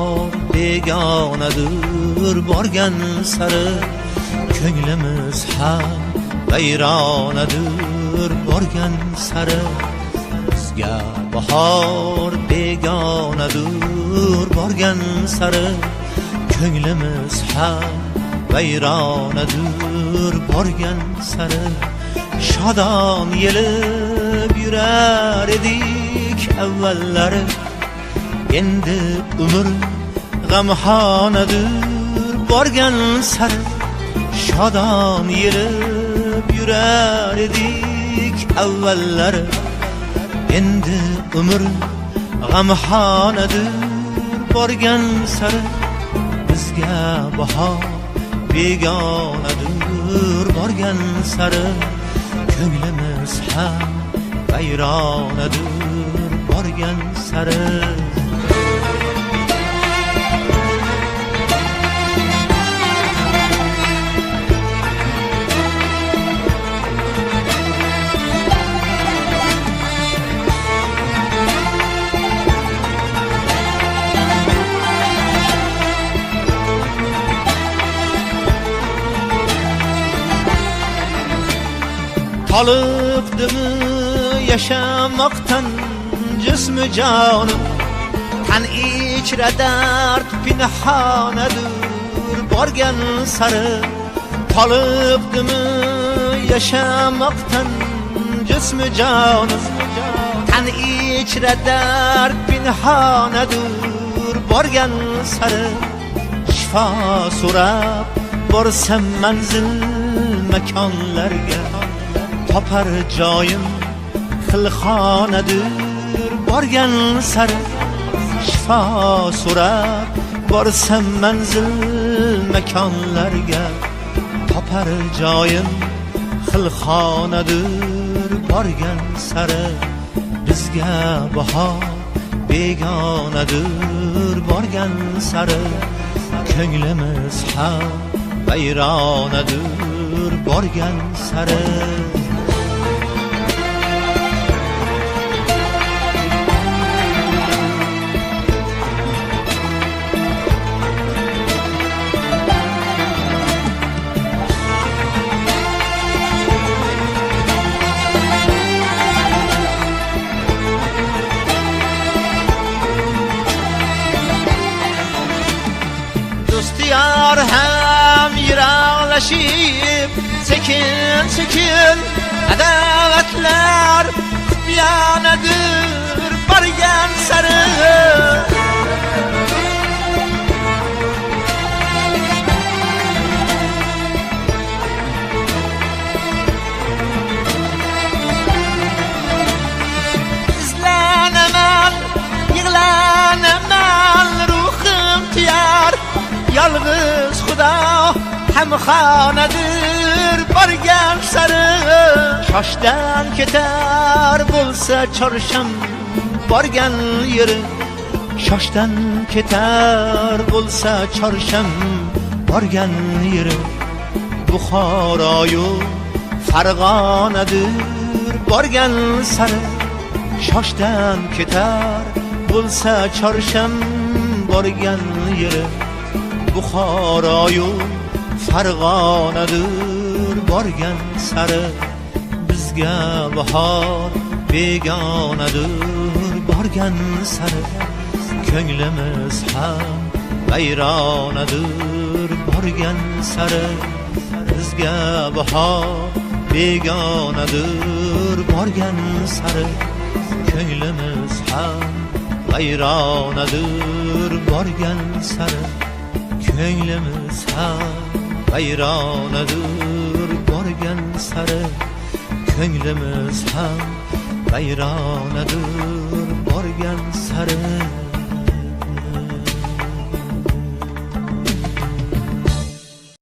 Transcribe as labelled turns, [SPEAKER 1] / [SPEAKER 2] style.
[SPEAKER 1] bahor begonadir borgan sari ko'nglimiz ham vayronadir borgan sari bizga bahor begonadir borgan sari ko'nglimiz ham vayronadir borgan sari shodon yelib yurar edik avvallari endi umr g'amxonadir borgan sari shodon yelib yurar edik avvallari endi umr g'amxonadir borgan sari bizga bahor begonadir borgan sari ko'nglimiz ham vayronadir borgan sari Tolibdimi yaşamaktan cismi canım tan ichra dard pinhonadir borgan sari Tolibdimi yaşamaktan cismi canım tan ichra dard pinhonadir borgan sari shifo so'rab borsam manzil makonlarga topar joyim xilxonadir borgan sari shifo so'rab borsam manzil makonlarga topar joyim xilxonadir borgan sari bizga bahor begonadir borgan sari ko'nglimiz ham vayronadir borgan sari Dostiyar hem yiroqlashib sekin sekin adovatlar xufiyanadir borgan sari izlanaman yig'lanaman ruhim tiyar yalnız Xudo hamxonadir borgan sari shoshdan ketar bo'lsa chorsham borgan yeri shoshdan ketar bo'lsa chorsham borgan yeri Buxoroyu Farg'onadir borgan sari shoshdan ketar bo'lsa chorsham borgan yeri Buxoroyu Farg'onadir borgan sari bizga bahor begonadir borgan sari ko'nglimiz ham vayronadir borgan sari bizga bahor begonadir borgan sari ko'nglimiz ham vayronadir borgan sari ko'nglimiz ham vayronadir borgan sari ko'nglimiz ham vayronadir borgan sari